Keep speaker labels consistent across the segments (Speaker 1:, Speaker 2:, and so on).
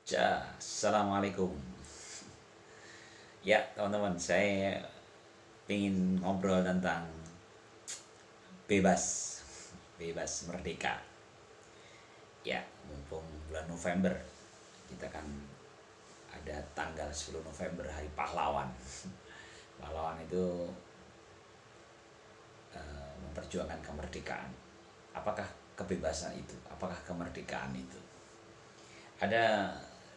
Speaker 1: Assalamualaikum. Ya teman-teman, saya ingin ngobrol tentang bebas, bebas merdeka. Ya, mumpung bulan November, kita kan ada tanggal 10 November Hari Pahlawan. Pahlawan itu memperjuangkan kemerdekaan. Apakah kebebasan itu? Apakah kemerdekaan itu? Ada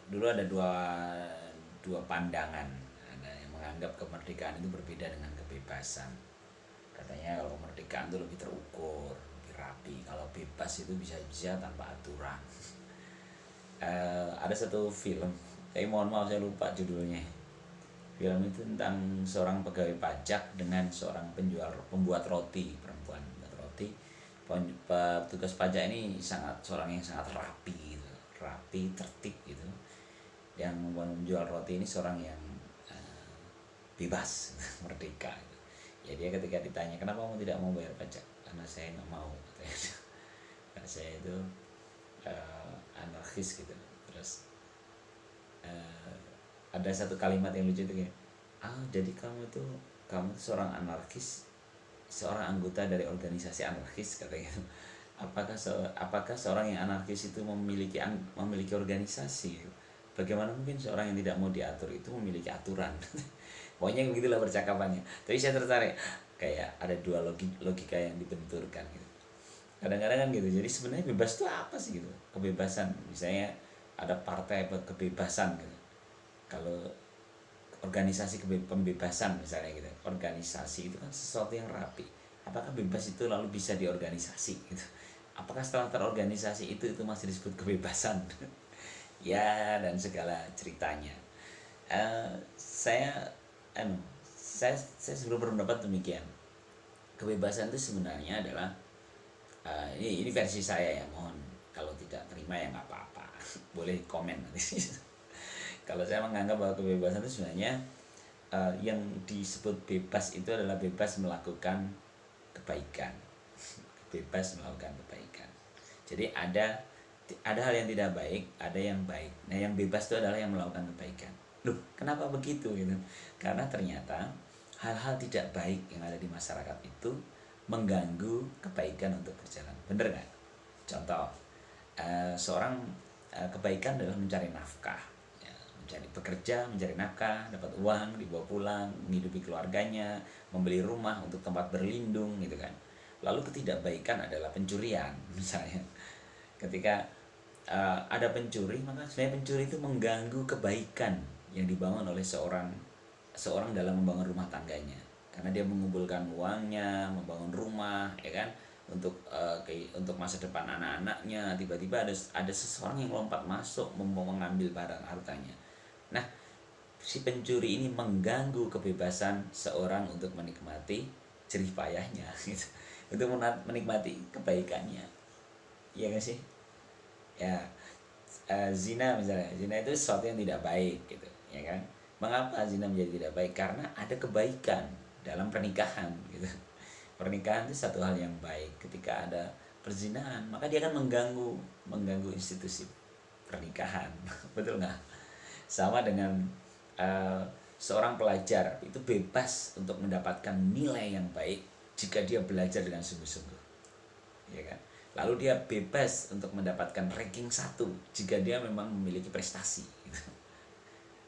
Speaker 1: dulu ada dua pandangan. Ada yang menganggap kemerdekaan itu berbeda dengan kebebasan. Katanya kalau kemerdekaan itu lebih terukur, lebih rapi. Kalau bebas itu bisa-bisa tanpa aturan. Ada satu film, tapi mohon maaf saya lupa judulnya. Film itu tentang seorang pegawai pajak dengan seorang pembuat roti, perempuan pembuat roti. Petugas pajak ini seorang yang sangat rapi gitu, rapi, tertib gitu. Yang menjual roti ini seorang yang bebas, merdeka gitu. Ya dia ketika ditanya kenapa kamu tidak mau bayar pajak, karena saya nggak mau katanya. Karena saya itu anarkis gitu. Terus ada satu kalimat yang lucu itu kayak, jadi kamu seorang anarkis, seorang anggota dari organisasi anarkis katanya. Apakah seorang yang anarkis itu memiliki organisasi? Bagaimana mungkin seorang yang tidak mau diatur itu memiliki aturan? Pokoknya begitulah percakapannya. Tapi saya tertarik, kayak ada dua logika yang dibenturkan gitu. Kadang-kadang kan gitu. Jadi sebenarnya bebas itu apa sih gitu? Kebebasan, misalnya ada partai kebebasan gitu. Kalau organisasi pembebasan misalnya gitu, organisasi itu kan sesuatu yang rapi. Apakah bebas itu lalu bisa diorganisasi gitu? Apakah setelah terorganisasi itu masih disebut kebebasan? Ya, dan segala ceritanya. Eh, saya saya sebelum berpendapat demikian. Kebebasan itu sebenarnya adalah ini versi saya ya, mohon kalau tidak terima ya nggak apa-apa. Boleh komen nanti. Kalau saya menganggap bahwa kebebasan itu sebenarnya yang disebut bebas itu adalah bebas melakukan kebaikan. Bebas melakukan kebaikan. Jadi ada hal yang tidak baik, ada yang baik. Nah, yang bebas itu adalah yang melakukan kebaikan. Loh, kenapa begitu gitu? Karena ternyata hal-hal tidak baik yang ada di masyarakat itu mengganggu kebaikan untuk berjalan. Bener nggak? Contoh, seorang kebaikan adalah mencari nafkah, ya, mencari bekerja, mencari nafkah, dapat uang, dibawa pulang, menghidupi keluarganya, membeli rumah untuk tempat berlindung gitu kan. Lalu ketidakbaikan adalah pencurian misalnya. Ketika ada pencuri, maka sebenarnya pencuri itu mengganggu kebaikan yang dibangun oleh seorang dalam membangun rumah tangganya, karena dia mengumpulkan uangnya, membangun rumah, ya kan, untuk masa depan anak-anaknya. Tiba-tiba ada seseorang yang lompat masuk mengambil barang hartanya. Nah, si pencuri ini mengganggu kebebasan seorang untuk menikmati jerih payahnya gitu, untuk menikmati kebaikannya. Iya gak sih? Ya, zina misalnya, zina itu sesuatu yang tidak baik gitu, ya kan. Mengapa zina menjadi tidak baik? Karena ada kebaikan dalam pernikahan gitu. Pernikahan itu satu hal yang baik. Ketika ada perzinahan, maka dia akan mengganggu institusi pernikahan. Betul nggak? Sama dengan seorang pelajar itu bebas untuk mendapatkan nilai yang baik jika dia belajar dengan sungguh-sungguh, ya kan. Lalu dia bebas untuk mendapatkan ranking 1 jika dia memang memiliki prestasi gitu.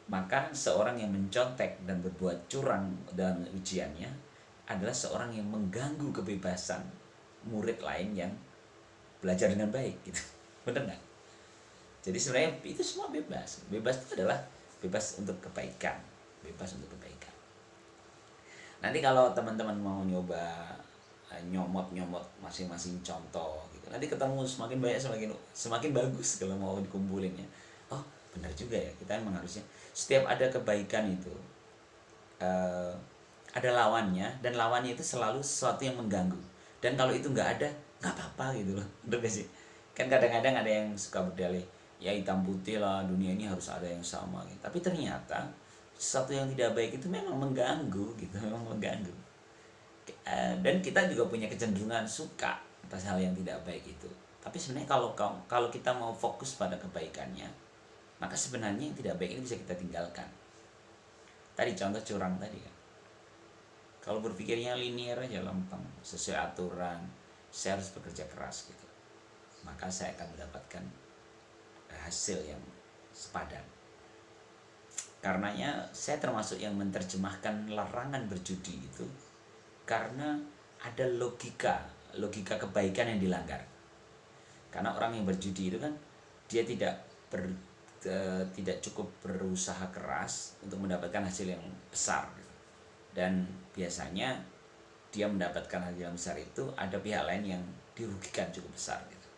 Speaker 1: Maka seorang yang mencontek dan berbuat curang dalam ujiannya adalah seorang yang mengganggu kebebasan murid lain yang belajar dengan baik gitu. Benar nggak? Jadi sebenarnya itu semua bebas. Bebas itu adalah bebas untuk kebaikan. Bebas untuk kebaikan. Nanti kalau teman-teman mau nyoba nyomot masing-masing contoh gitu, nanti ketemu semakin banyak semakin bagus kalau mau dikumpulin ya. Oh, benar juga ya, kita memang harusnya setiap ada kebaikan itu ada lawannya, dan lawannya itu selalu sesuatu yang mengganggu. Dan kalau itu nggak ada, nggak apa-apa gitu loh. Bener gak sih? Kan kadang-kadang ada yang suka berdalih, ya hitam putih lah, dunia ini harus ada yang sama gitu. Tapi ternyata sesuatu yang tidak baik itu memang mengganggu gitu, memang mengganggu. Dan kita juga punya kecenderungan suka atas hal yang tidak baik itu. Tapi sebenarnya kalau kita mau fokus pada kebaikannya, maka sebenarnya yang tidak baik ini bisa kita tinggalkan. Tadi contoh curang tadi kan, kalau berpikirnya linear aja lempeng, sesuai aturan, saya harus bekerja keras gitu, maka saya akan mendapatkan hasil yang sepadan. Karenanya saya termasuk yang menerjemahkan larangan berjudi itu karena ada logika kebaikan yang dilanggar. Karena orang yang berjudi itu kan dia tidak cukup berusaha keras untuk mendapatkan hasil yang besar gitu. Dan biasanya dia mendapatkan hasil yang besar itu ada pihak lain yang dirugikan cukup besar gitu.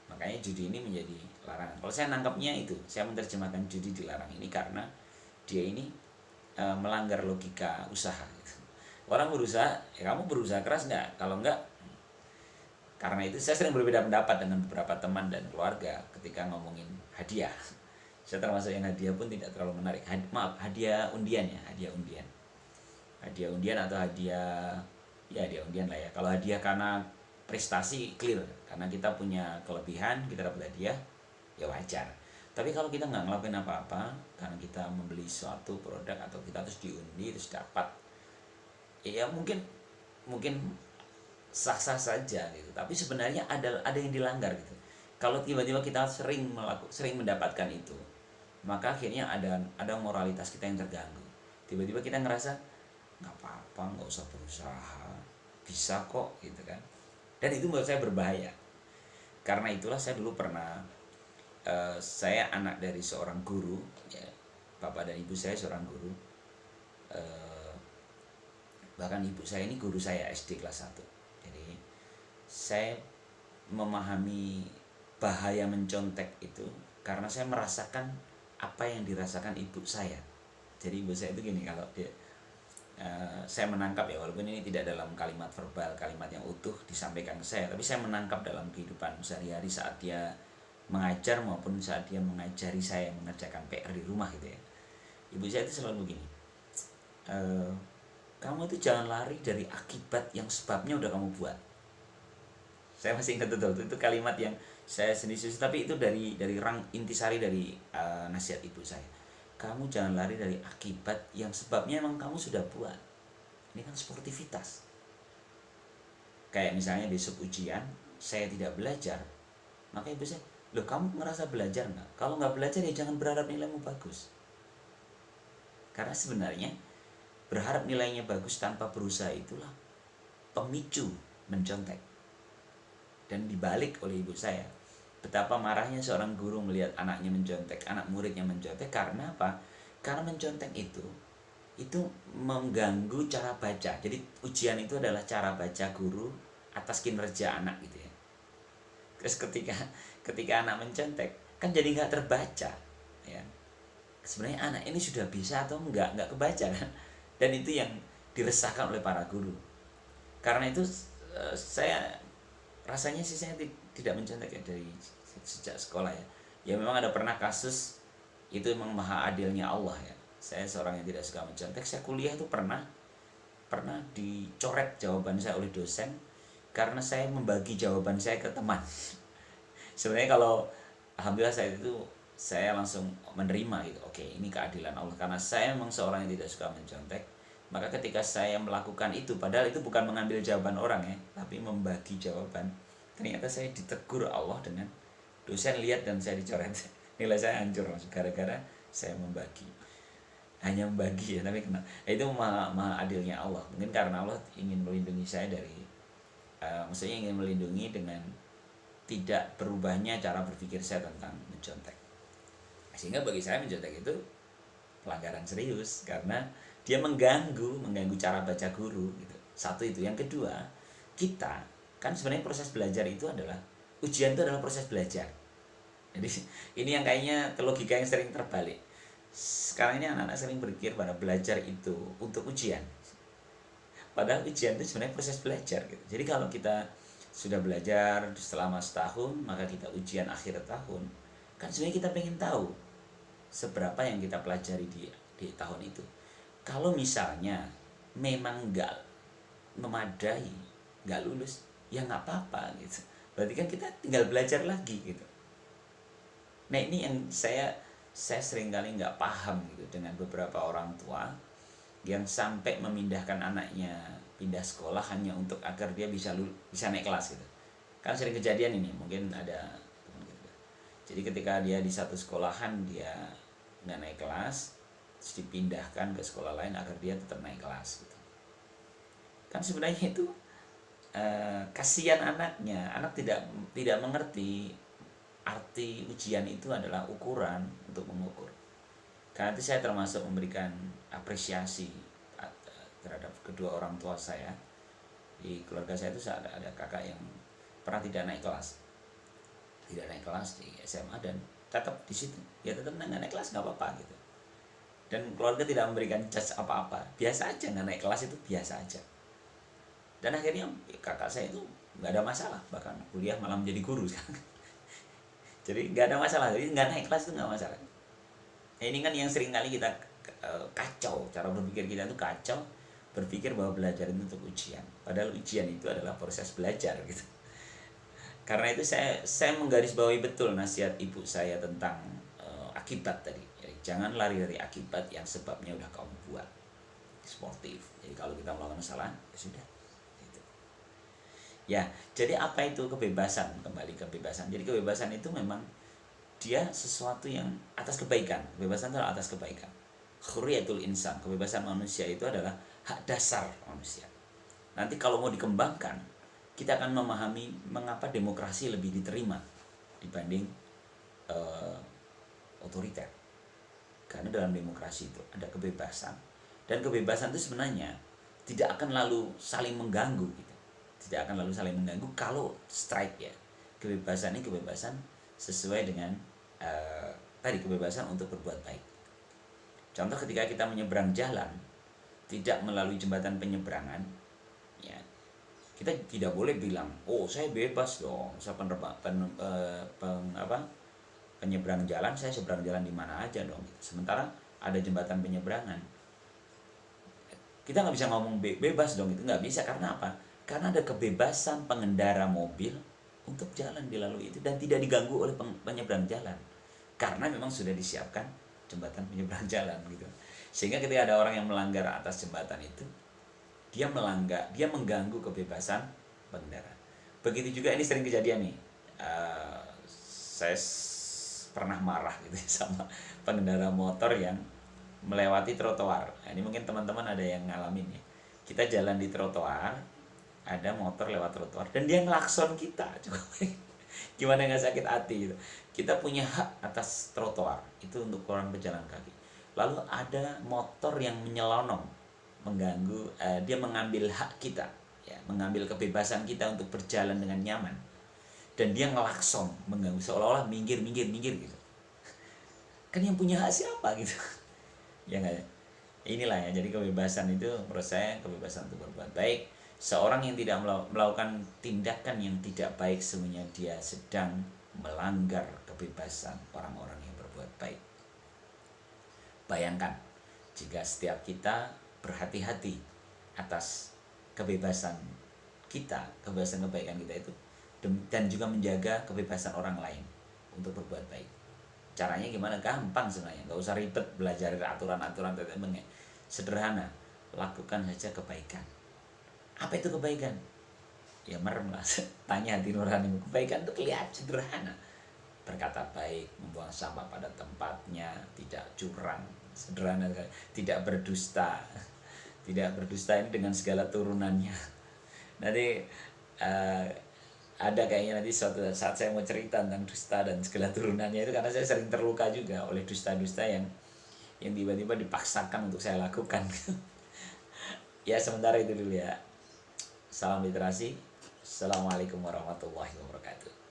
Speaker 1: Makanya judi ini menjadi larangan. Kalau saya nangkapnya itu, saya menerjemahkan judi dilarang ini karena dia ini melanggar logika usaha gitu. Orang berusaha, ya kamu berusaha keras enggak? Kalau enggak, karena itu saya sering berbeda pendapat dengan beberapa teman dan keluarga ketika ngomongin hadiah. Saya termasuk yang hadiah pun tidak terlalu menarik. Hadiah undian ya, hadiah undian. Hadiah undian atau hadiah undian lah ya. Kalau hadiah karena prestasi clear, karena kita punya kelebihan, kita dapat hadiah, ya wajar. Tapi kalau kita nggak ngelakuin apa-apa, karena kita membeli suatu produk atau kita terus diundi terus dapat, ya mungkin sah-sah saja gitu. Tapi sebenarnya ada yang dilanggar gitu. Kalau tiba-tiba kita sering mendapatkan itu, maka akhirnya ada moralitas kita yang terganggu. Tiba-tiba kita ngerasa nggak apa-apa, nggak usah berusaha, bisa kok gitu kan. Dan itu menurut saya berbahaya. Karena itulah saya dulu pernah, saya anak dari seorang guru ya, bapak dan ibu saya seorang guru, bahkan ibu saya ini guru saya SD kelas 1. Jadi saya memahami bahaya mencontek itu karena saya merasakan apa yang dirasakan ibu saya. Jadi ibu saya itu gini, kalau dia saya menangkap ya, walaupun ini tidak dalam kalimat verbal, kalimat yang utuh disampaikan ke saya, tapi saya menangkap dalam kehidupan sehari-hari saat dia mengajar maupun saat dia mengajari saya mengerjakan PR di rumah gitu ya. Ibu saya itu selalu begini, kamu itu jangan lari dari akibat yang sebabnya udah kamu buat. Saya masih ingat betul itu kalimat yang saya sendiri, tapi itu dari intisari dari nasihat ibu saya. Kamu jangan lari dari akibat yang sebabnya emang kamu sudah buat. Ini kan sportivitas. Kayak misalnya besok ujian, saya tidak belajar, maka ibu saya, loh kamu ngerasa belajar nggak? Kalau nggak belajar ya jangan berharap nilaimu bagus. Karena sebenarnya berharap nilainya bagus tanpa berusaha itulah pemicu mencontek. Dan dibalik oleh ibu saya, betapa marahnya seorang guru melihat anaknya mencontek, anak muridnya mencontek. Karena apa? Karena mencontek itu mengganggu cara baca. Jadi ujian itu adalah cara baca guru atas kinerja anak gitu ya. Terus ketika anak mencontek kan jadi nggak terbaca ya. Sebenarnya anak ini sudah bisa atau nggak kebaca kan. Dan itu yang diresahkan oleh para guru. Karena itu saya rasanya sih saya tidak mencontek ya dari sejak sekolah ya. Ya memang ada pernah kasus, itu memang maha adilnya Allah ya. Saya seorang yang tidak suka mencontek. Saya kuliah itu pernah dicoret jawaban saya oleh dosen karena saya membagi jawaban saya ke teman. Sebenarnya kalau alhamdulillah saya langsung menerima gitu. Oke, ini keadilan Allah karena saya memang seorang yang tidak suka mencontek. Maka ketika saya melakukan itu, padahal itu bukan mengambil jawaban orang ya, tapi membagi jawaban, ternyata saya ditegur Allah dengan dosen lihat dan saya dicoret. Nilai saya hancur gara-gara saya membagi. Hanya membagi ya, tapi kenapa? Itu maha adilnya Allah. Mungkin karena Allah ingin melindungi saya dari, maksudnya ingin melindungi dengan tidak berubahnya cara berpikir saya tentang mencontek. Sehingga bagi saya mencontek itu pelanggaran serius karena dia mengganggu cara baca guru gitu. Satu itu. Yang kedua, kita kan sebenarnya proses belajar itu adalah, ujian itu adalah proses belajar. Jadi ini yang kayaknya logika yang sering terbalik. Sekarang ini anak-anak sering berpikir pada belajar itu untuk ujian. Padahal ujian itu sebenarnya proses belajar gitu. Jadi kalau kita sudah belajar selama setahun, maka kita ujian akhir tahun. Kan sebenarnya kita pengen tahu seberapa yang kita pelajari di tahun itu. Kalau misalnya memang nggak memadai, nggak lulus, ya nggak apa-apa gitu. Berarti kan kita tinggal belajar lagi gitu. Nah ini yang saya saya seringkali nggak paham gitu dengan beberapa orang tua yang sampai memindahkan anaknya pindah sekolah hanya untuk agar dia bisa naik kelas gitu. Kan sering kejadian ini, mungkin ada teman gitu. Jadi ketika dia di satu sekolahan dia nggak naik kelas, terus dipindahkan ke sekolah lain agar dia tetap naik kelas gitu. Kan sebenarnya itu kasihan anaknya, anak tidak mengerti arti ujian itu adalah ukuran untuk mengukur. Karena itu saya termasuk memberikan apresiasi terhadap kedua orang tua saya. Di keluarga saya itu ada kakak yang pernah tidak naik kelas di SMA dan tetap di situ, ya tetap nggak naik kelas nggak apa-apa gitu. Dan keluarga tidak memberikan judge apa-apa, biasa aja nggak naik kelas itu biasa aja. Dan akhirnya kakak saya itu nggak ada masalah, bahkan kuliah malah menjadi guru sekarang. Jadi nggak ada masalah, jadi nggak naik kelas itu nggak masalah. Nah, ini kan yang sering kali kita kacau, cara berpikir kita itu kacau, berpikir bahwa belajar itu untuk ujian, padahal ujian itu adalah proses belajar gitu. Karena itu saya menggarisbawahi betul nasihat ibu saya tentang akibat tadi. Jadi, jangan lari dari akibat yang sebabnya udah kamu buat. Sportif. Jadi kalau kita melakukan kesalahan, ya sudah. Gitu. Ya, jadi apa itu kebebasan? Kembali ke kebebasan. Jadi kebebasan itu memang dia sesuatu yang atas kebaikan. Kebebasan itu adalah atas kebaikan. Khuriyatul insan, kebebasan manusia itu adalah hak dasar manusia. Nanti kalau mau dikembangkan, kita akan memahami mengapa demokrasi lebih diterima dibanding otoriter. Karena dalam demokrasi itu ada kebebasan, dan kebebasan itu sebenarnya tidak akan lalu saling mengganggu gitu. Tidak akan lalu saling mengganggu kalau strike ya. Kebebasan ini kebebasan sesuai dengan tadi kebebasan untuk berbuat baik. Contoh ketika kita menyeberang jalan tidak melalui jembatan penyeberangan, ya, kita tidak boleh bilang, oh saya bebas dong, saya penyeberang jalan, saya seberang jalan di mana aja dong. Sementara ada jembatan penyeberangan, kita nggak bisa ngomong bebas dong, itu nggak bisa. Karena apa? Karena ada kebebasan pengendara mobil untuk jalan di lalu itu dan tidak diganggu oleh penyeberang jalan, karena memang sudah disiapkan jembatan penyeberang jalan gitu. Sehingga ketika ada orang yang melanggar atas jembatan itu, dia mengganggu kebebasan pengendara. Begitu juga ini sering kejadian nih. Saya pernah marah gitu sama pengendara motor yang melewati trotoar. Nah, ini mungkin teman-teman ada yang ngalamin ya. Kita jalan di trotoar, ada motor lewat trotoar dan dia ngelakson kita. Gimana nggak sakit hati gitu. Kita punya hak atas trotoar itu untuk orang pejalan kaki. Lalu ada motor yang menyelonong, mengganggu, dia mengambil hak kita, ya, mengambil kebebasan kita untuk berjalan dengan nyaman, dan dia ngelakson mengganggu, seolah-olah minggir gitu. Kan yang punya hak siapa gitu? Ya nggak. Inilah ya, jadi kebebasan itu menurut saya kebebasan untuk berbuat baik. Seorang yang tidak melakukan tindakan yang tidak baik, sebenarnya dia sedang melanggar kebebasan orang-orang yang berbuat baik. Bayangkan jika setiap kita berhati-hati atas kebebasan kita, kebebasan kebaikan kita itu, dan juga menjaga kebebasan orang lain untuk berbuat baik. Caranya gimana? Gampang sebenarnya, nggak usah ribet belajar aturan-aturan teman-teman. Sederhana, lakukan saja kebaikan. Apa itu kebaikan? Ya merem lah, tanya hati nurani. Kebaikan itu kelihatan sederhana. Berkata baik, membuang sampah pada tempatnya, tidak curang, sederhana, tidak berdusta. Tidak berdusta ini dengan segala turunannya. Nanti ada kayaknya nanti suatu saat saya mau cerita tentang dusta dan segala turunannya itu, karena saya sering terluka juga oleh dusta-dusta yang tiba-tiba dipaksakan untuk saya lakukan. Ya sementara itu dulu ya. Salam literasi. Assalamualaikum warahmatullahi wabarakatuh.